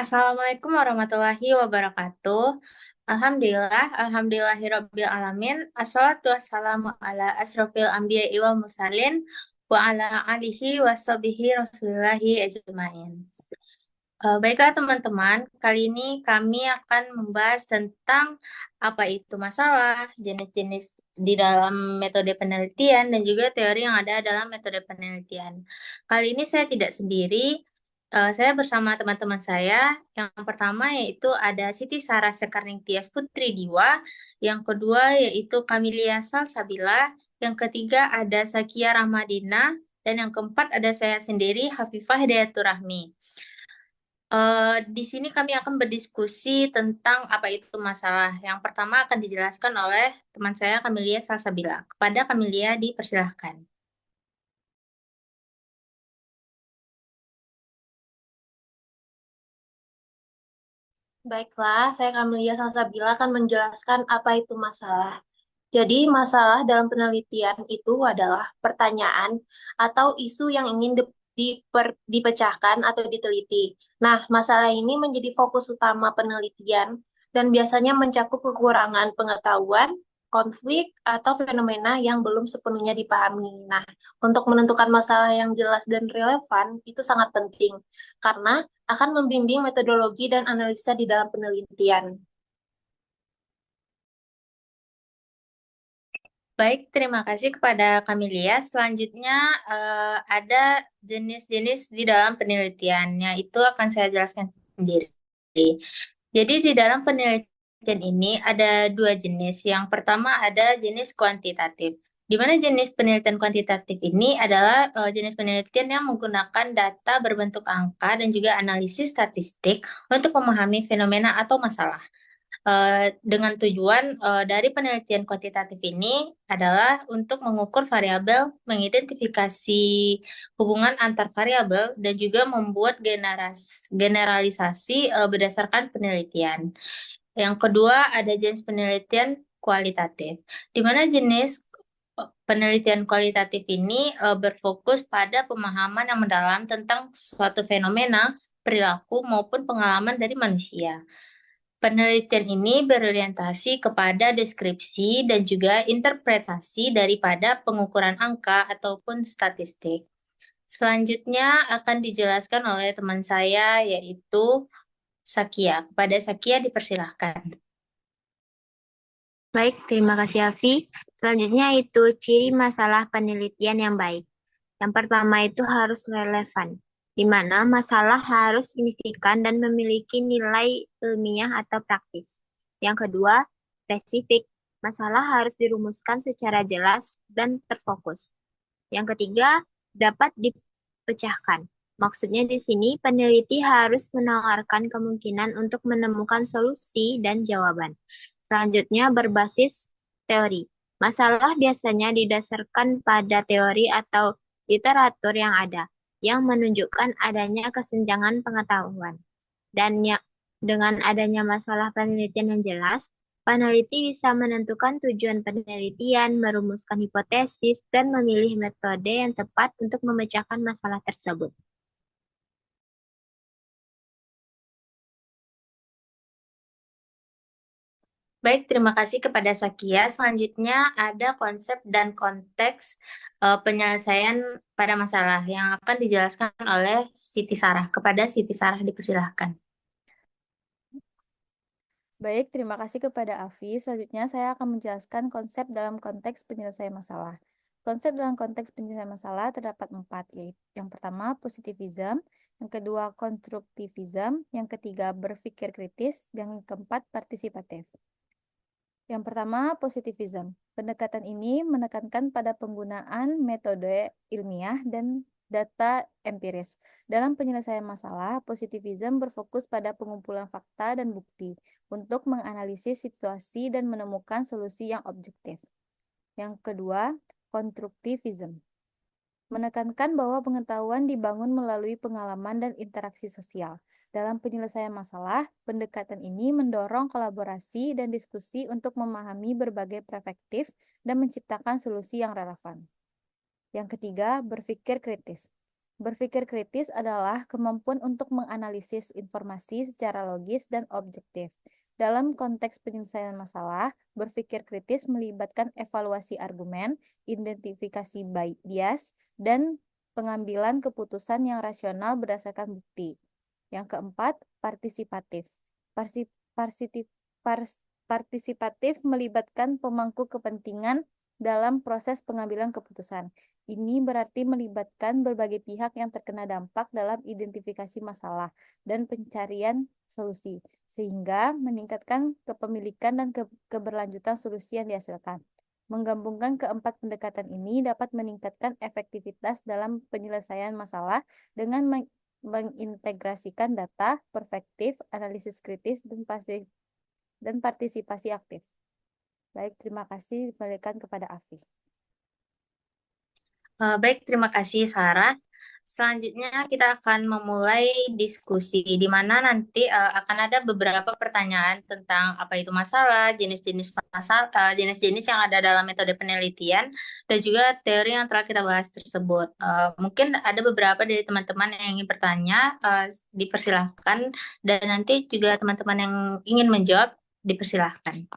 Assalamualaikum warahmatullahi wabarakatuh. Alhamdulillahirabbil alamin. Assalatu wassalamu ala asrofil anbiya'i wal mursalin wa ala alihi washabihi rasulillahi ajmain. Baiklah teman-teman, kali ini kami akan membahas tentang apa itu masalah, jenis-jenis di dalam metode penelitian, dan juga teori yang ada dalam metode penelitian. Kali ini saya tidak sendiri, saya bersama teman-teman saya. Yang pertama yaitu ada Siti Sarah Sekarning-Tias Putri Diwa, yang kedua yaitu Kamilia Salsabila, yang ketiga ada Zakia Rahmadina, dan yang keempat ada saya sendiri, Hafifah Hidayatur Rahmi. Di sini kami akan berdiskusi tentang apa itu masalah. Yang pertama akan dijelaskan oleh teman saya Kamilia Salsabila. Kepada Kamilia dipersilahkan. Baiklah, saya Kamilia Salsabila akan menjelaskan apa itu masalah. Jadi, masalah dalam penelitian itu adalah pertanyaan atau isu yang ingin dipecahkan atau diteliti. Nah, masalah ini menjadi fokus utama penelitian dan biasanya mencakup kekurangan pengetahuan, konflik, atau fenomena yang belum sepenuhnya dipahami. Nah, untuk menentukan masalah yang jelas dan relevan itu sangat penting karena akan membimbing metodologi dan analisa di dalam penelitian. Baik, terima kasih kepada Kamilia. Selanjutnya ada jenis-jenis di dalam penelitiannya. Itu akan saya jelaskan sendiri. Jadi di dalam penelitian ini ada dua jenis. Yang pertama ada jenis kuantitatif. Di mana jenis penelitian kuantitatif ini adalah jenis penelitian yang menggunakan data berbentuk angka dan juga analisis statistik untuk memahami fenomena atau masalah. Dengan tujuan dari penelitian kuantitatif ini adalah untuk mengukur variabel, mengidentifikasi hubungan antar variabel, dan juga membuat generalisasi berdasarkan penelitian. Yang kedua ada jenis penelitian kualitatif, di mana jenis penelitian kualitatif ini berfokus pada pemahaman yang mendalam tentang suatu fenomena, perilaku, maupun pengalaman dari manusia. Penelitian ini berorientasi kepada deskripsi dan juga interpretasi daripada pengukuran angka ataupun statistik. Selanjutnya akan dijelaskan oleh teman saya yaitu Sakia. Kepada Sakia dipersilahkan. Baik, terima kasih Afi. Selanjutnya itu ciri masalah penelitian yang baik. Yang pertama itu harus relevan, di mana masalah harus signifikan dan memiliki nilai ilmiah atau praktis. Yang kedua, spesifik. Masalah harus dirumuskan secara jelas dan terfokus. Yang ketiga, dapat dipecahkan. Maksudnya di sini peneliti harus menawarkan kemungkinan untuk menemukan solusi dan jawaban. Selanjutnya berbasis teori. Masalah biasanya didasarkan pada teori atau literatur yang ada, yang menunjukkan adanya kesenjangan pengetahuan. Dan dengan adanya masalah penelitian yang jelas, peneliti bisa menentukan tujuan penelitian, merumuskan hipotesis, dan memilih metode yang tepat untuk memecahkan masalah tersebut. Baik, terima kasih kepada Sakia. Selanjutnya ada konsep dan konteks penyelesaian pada masalah yang akan dijelaskan oleh Siti Sarah. Kepada Siti Sarah dipersilahkan. Baik, terima kasih kepada Afi. Selanjutnya saya akan menjelaskan konsep dalam konteks penyelesaian masalah. Konsep dalam konteks penyelesaian masalah terdapat 4, yaitu yang pertama positivism, yang kedua konstruktivism, yang ketiga berpikir kritis, yang keempat partisipatif. Yang pertama, positivism. Pendekatan ini menekankan pada penggunaan metode ilmiah dan data empiris. Dalam penyelesaian masalah, positivism berfokus pada pengumpulan fakta dan bukti untuk menganalisis situasi dan menemukan solusi yang objektif. Yang kedua, konstruktivism. Menekankan bahwa pengetahuan dibangun melalui pengalaman dan interaksi sosial. Dalam penyelesaian masalah, pendekatan ini mendorong kolaborasi dan diskusi untuk memahami berbagai perspektif dan menciptakan solusi yang relevan. Yang ketiga, berpikir kritis. Berpikir kritis adalah kemampuan untuk menganalisis informasi secara logis dan objektif. Dalam konteks penyelesaian masalah, berpikir kritis melibatkan evaluasi argumen, identifikasi bias, dan pengambilan keputusan yang rasional berdasarkan bukti. Yang keempat, partisipatif. Parsi- parsitif- pars- Partisipatif melibatkan pemangku kepentingan dalam proses pengambilan keputusan. Ini berarti melibatkan berbagai pihak yang terkena dampak dalam identifikasi masalah dan pencarian solusi, sehingga meningkatkan kepemilikan dan keberlanjutan solusi yang dihasilkan. Menggabungkan keempat pendekatan ini dapat meningkatkan efektivitas dalam penyelesaian masalah dengan mengintegrasikan data, perspektif, analisis kritis, dan partisipasi aktif. Baik, terima kasih. Dikembalikan kepada Afi. Baik, terima kasih Sarah. Selanjutnya kita akan memulai diskusi di mana nanti akan ada beberapa pertanyaan tentang apa itu masalah, jenis-jenis yang ada dalam metode penelitian dan juga teori yang telah kita bahas tersebut. Mungkin ada beberapa dari teman-teman yang ingin bertanya, dipersilahkan, dan nanti juga teman-teman yang ingin menjawab dipersilahkan.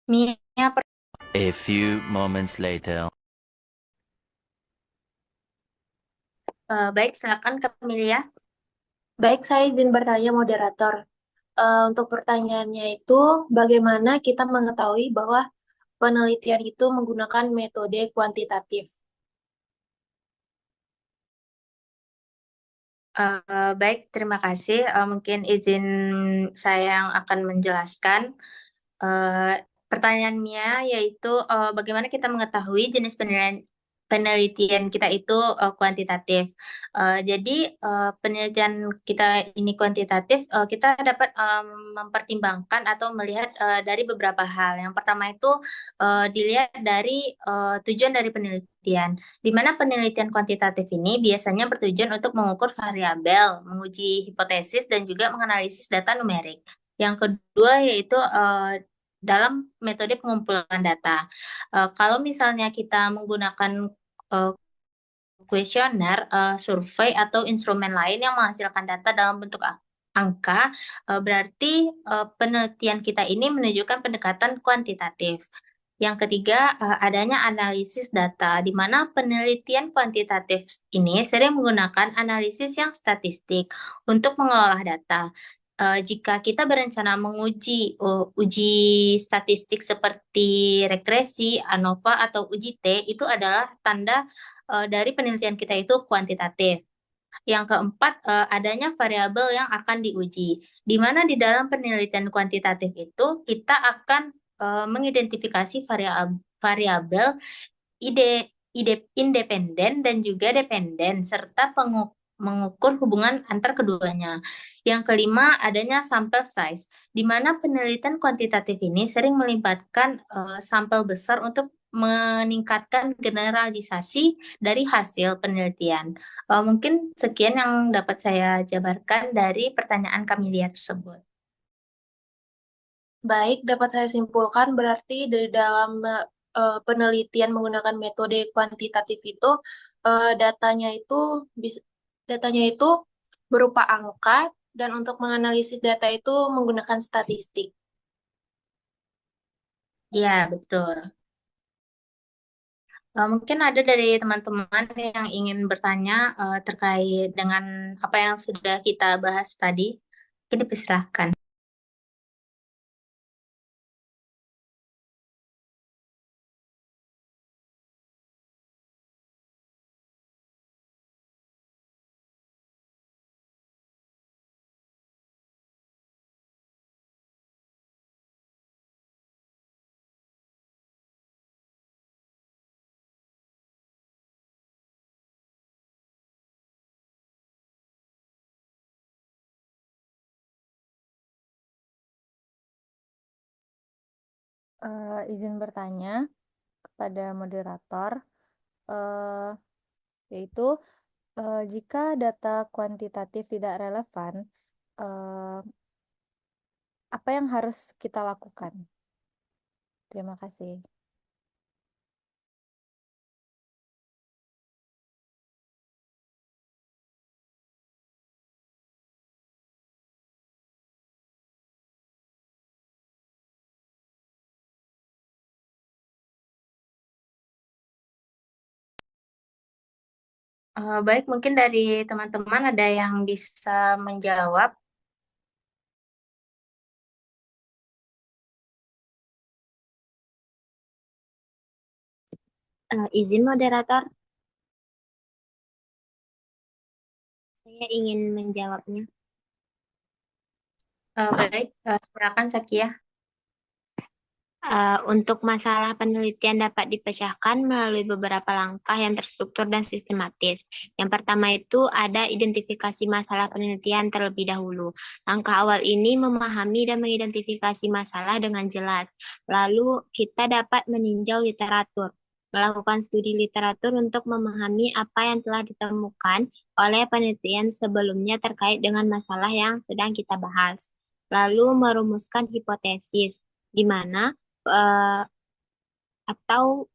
Mia, A few moments later. baik, silakan Camelia. Baik, saya izin bertanya moderator. Untuk pertanyaannya itu, bagaimana kita mengetahui bahwa penelitian itu menggunakan metode kuantitatif? Baik, terima kasih. Mungkin izin saya yang akan menjelaskan. Pertanyaan Mia yaitu bagaimana kita mengetahui jenis penelitian kita itu kuantitatif. Jadi penelitian kita ini kuantitatif, kita dapat mempertimbangkan atau melihat dari beberapa hal. Yang pertama itu dilihat dari tujuan dari penelitian, di mana penelitian kuantitatif ini biasanya bertujuan untuk mengukur variabel, menguji hipotesis, dan juga menganalisis data numerik. Yang kedua yaitu dalam metode pengumpulan data. Kalau misalnya kita menggunakan kuesioner, survei, atau instrumen lain yang menghasilkan data dalam bentuk angka, berarti penelitian kita ini menunjukkan pendekatan kuantitatif. Yang ketiga, adanya analisis data, di mana penelitian kuantitatif ini sering menggunakan analisis yang statistik untuk mengolah data. jika kita berencana menguji uji statistik seperti regresi, ANOVA, atau uji T, itu adalah tanda dari penelitian kita itu kuantitatif. Yang keempat, adanya variabel yang akan diuji, di mana di dalam penelitian kuantitatif itu kita akan mengidentifikasi variabel independen dan juga dependen, serta mengukur hubungan antar keduanya. Yang kelima, adanya sampel size, di mana penelitian kuantitatif ini sering melibatkan sampel besar untuk meningkatkan generalisasi dari hasil penelitian. Mungkin sekian yang dapat saya jabarkan dari pertanyaan Kamilia tersebut. Baik, dapat saya simpulkan berarti dari dalam penelitian menggunakan metode kuantitatif itu datanya itu berupa angka dan untuk menganalisis data itu menggunakan statistik. Ya, betul. Mungkin ada dari teman-teman yang ingin bertanya terkait dengan apa yang sudah kita bahas tadi. Mungkin dipersilahkan. Izin bertanya kepada moderator, yaitu jika data kuantitatif tidak relevan, apa yang harus kita lakukan? Terima kasih. Baik, mungkin dari teman-teman ada yang bisa menjawab. Izin moderator, saya ingin menjawabnya. Baik, silakan Sakia. Untuk masalah penelitian dapat dipecahkan melalui beberapa langkah yang terstruktur dan sistematis. Yang pertama itu ada identifikasi masalah penelitian terlebih dahulu. Langkah awal ini memahami dan mengidentifikasi masalah dengan jelas. Lalu kita dapat meninjau literatur, melakukan studi literatur untuk memahami apa yang telah ditemukan oleh penelitian sebelumnya terkait dengan masalah yang sedang kita bahas. Lalu merumuskan hipotesis, di mana atau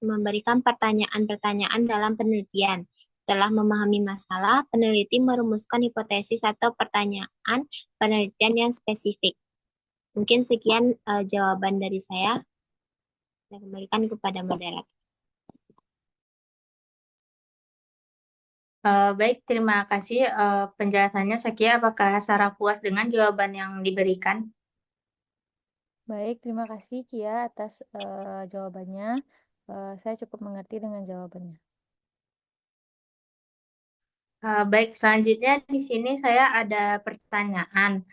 memberikan pertanyaan-pertanyaan dalam penelitian. Setelah memahami masalah, peneliti merumuskan hipotesis atau pertanyaan penelitian yang spesifik. Mungkin sekian jawaban dari saya. Saya kembalikan kepada moderator. Baik, terima kasih penjelasannya Sakia. Apakah Sarah puas dengan jawaban yang diberikan? Baik, terima kasih Kia atas jawabannya. Saya cukup mengerti dengan jawabannya. Baik, selanjutnya di sini saya ada pertanyaan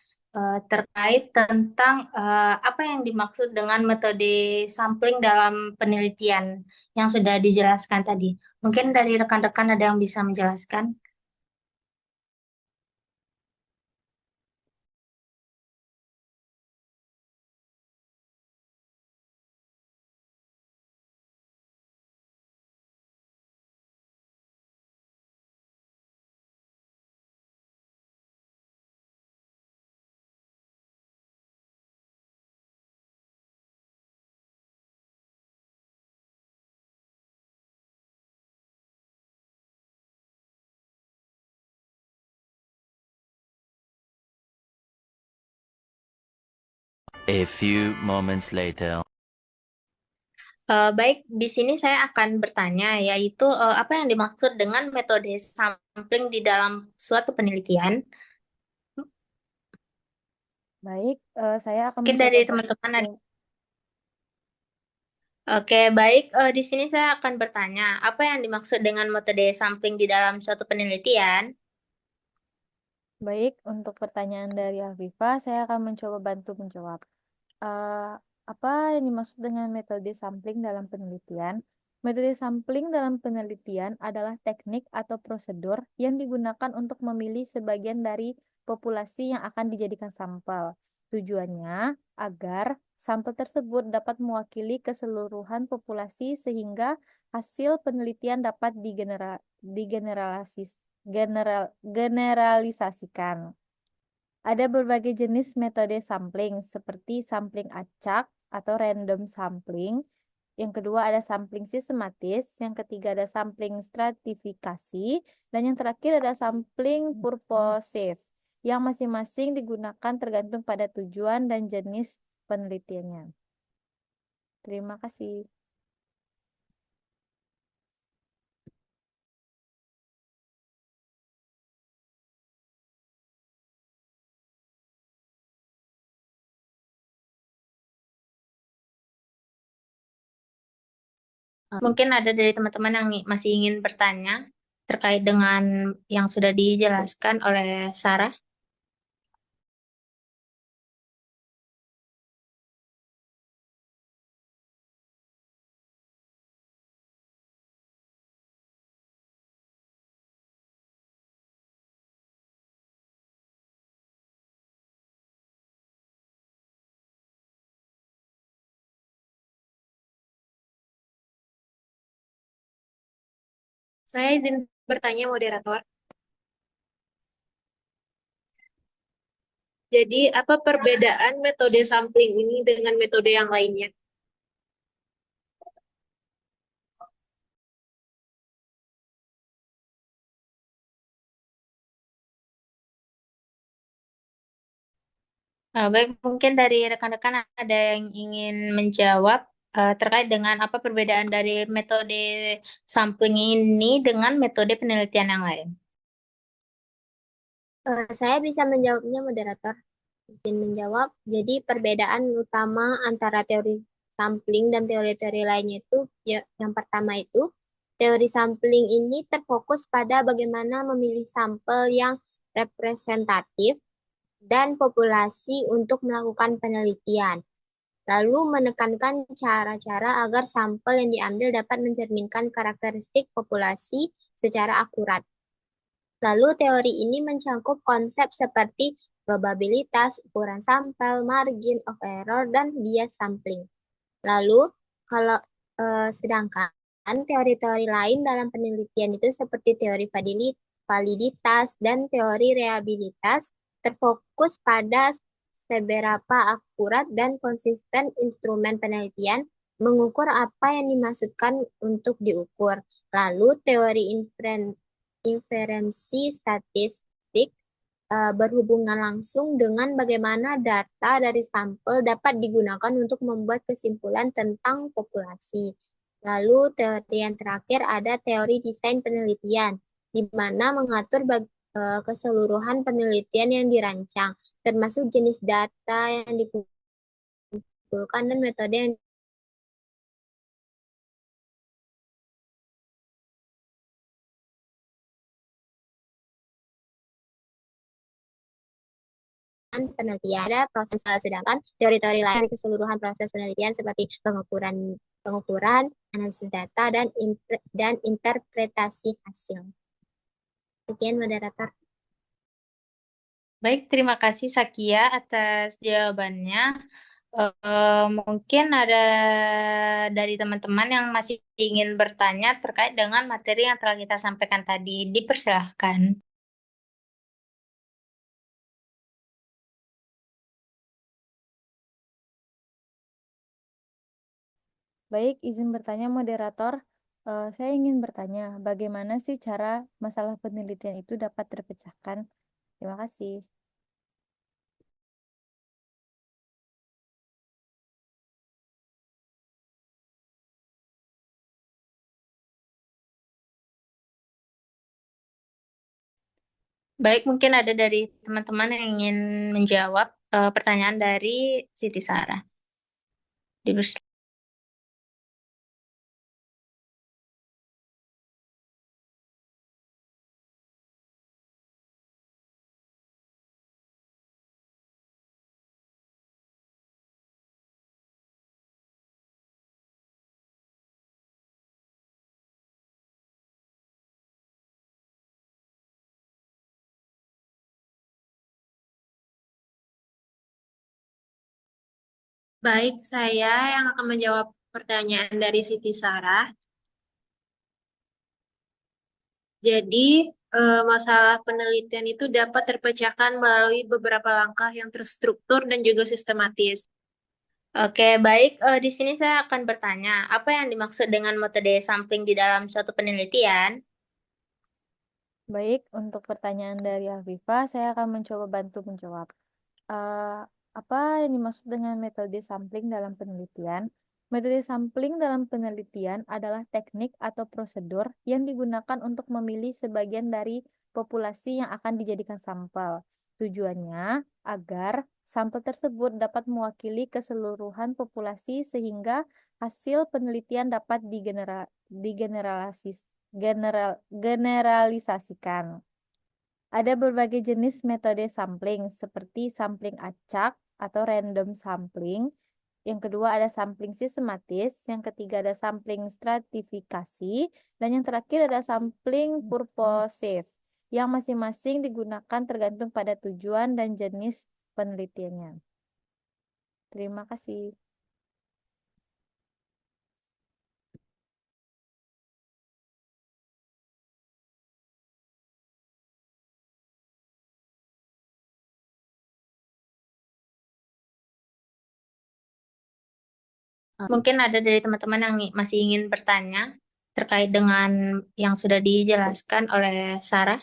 terkait tentang apa yang dimaksud dengan metode sampling dalam penelitian yang sudah dijelaskan tadi. Mungkin dari rekan-rekan ada yang bisa menjelaskan? A few moments later. Baik, di sini saya akan bertanya, yaitu apa yang dimaksud dengan metode sampling di dalam suatu penelitian? Baik, saya akan Mungkin mencoba dari bantu. teman-teman ada. Oke, baik. Di sini saya akan bertanya, apa yang dimaksud dengan metode sampling di dalam suatu penelitian? Baik, untuk pertanyaan dari Afifah, saya akan mencoba bantu menjawab. Eh, apa yang dimaksud dengan metode sampling dalam penelitian? Metode sampling dalam penelitian adalah teknik atau prosedur yang digunakan untuk memilih sebagian dari populasi yang akan dijadikan sampel. Tujuannya agar sampel tersebut dapat mewakili keseluruhan populasi sehingga hasil penelitian dapat generalisasikan. Ada berbagai jenis metode sampling, seperti sampling acak atau random sampling. Yang kedua ada sampling sistematis, yang ketiga ada sampling stratifikasi, dan yang terakhir ada sampling purposive, yang masing-masing digunakan tergantung pada tujuan dan jenis penelitiannya. Terima kasih. Mungkin ada dari teman-teman yang masih ingin bertanya terkait dengan yang sudah dijelaskan oleh Sarah. Saya izin bertanya, moderator. Jadi, apa perbedaan metode sampling ini dengan metode yang lainnya? Baik, mungkin dari rekan-rekan ada yang ingin menjawab terkait dengan apa perbedaan dari metode sampling ini dengan metode penelitian yang lain. Saya bisa menjawabnya, moderator. Izin menjawab. Jadi perbedaan utama antara teori sampling dan teori-teori lainnya itu, ya, yang pertama itu, teori sampling ini terfokus pada bagaimana memilih sampel yang representatif dan populasi untuk melakukan penelitian. Lalu menekankan cara-cara agar sampel yang diambil dapat mencerminkan karakteristik populasi secara akurat. Lalu teori ini mencakup konsep seperti probabilitas, ukuran sampel, margin of error, dan bias sampling. Lalu kalau sedangkan teori-teori lain dalam penelitian itu seperti teori validitas dan teori reabilitas terfokus pada seberapa akurat dan konsisten instrumen penelitian mengukur apa yang dimaksudkan untuk diukur. Lalu teori inferensi statistik berhubungan langsung dengan bagaimana data dari sampel dapat digunakan untuk membuat kesimpulan tentang populasi. Lalu teori yang terakhir ada teori desain penelitian, di mana mengatur keseluruhan penelitian yang dirancang, termasuk jenis data yang dikumpulkan dan metode yang penelitian. Ada proses sedangkan teori-teori lain dari keseluruhan proses penelitian seperti pengukuran, analisis data dan interpretasi hasil. Sekian, moderator. Baik, terima kasih Sakia atas jawabannya. Mungkin ada dari teman-teman yang masih ingin bertanya terkait dengan materi yang telah kita sampaikan tadi. Dipersilahkan. Baik, izin bertanya moderator. Saya ingin bertanya, bagaimana sih cara masalah penelitian itu dapat terpecahkan? Terima kasih. Baik, mungkin ada dari teman-teman yang ingin menjawab pertanyaan dari Siti Sarah. Baik, saya yang akan menjawab pertanyaan dari Siti Sarah. Jadi, masalah penelitian itu dapat terpecahkan melalui beberapa langkah yang terstruktur dan juga sistematis. Oke, baik. Di sini saya akan bertanya, apa yang dimaksud dengan metode sampling di dalam suatu penelitian? Baik, untuk pertanyaan dari Afifah, saya akan mencoba bantu menjawab. Eh, apa yang dimaksud dengan metode sampling dalam penelitian? Metode sampling dalam penelitian adalah teknik atau prosedur yang digunakan untuk memilih sebagian dari populasi yang akan dijadikan sampel. Tujuannya agar sampel tersebut dapat mewakili keseluruhan populasi sehingga hasil penelitian dapat generalisasikan. Ada berbagai jenis metode sampling, seperti sampling acak atau random sampling. Yang kedua ada sampling sistematis, yang ketiga ada sampling stratifikasi, dan yang terakhir ada sampling purposive, yang masing-masing digunakan tergantung pada tujuan dan jenis penelitiannya. Terima kasih. Mungkin ada dari teman-teman yang masih ingin bertanya terkait dengan yang sudah dijelaskan oleh Sarah.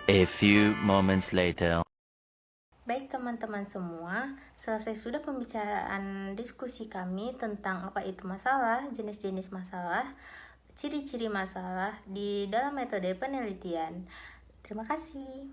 A few moments later. Baik teman-teman semua, selesai sudah pembicaraan diskusi kami tentang apa itu masalah, jenis-jenis masalah, ciri-ciri masalah di dalam metode penelitian. Terima kasih.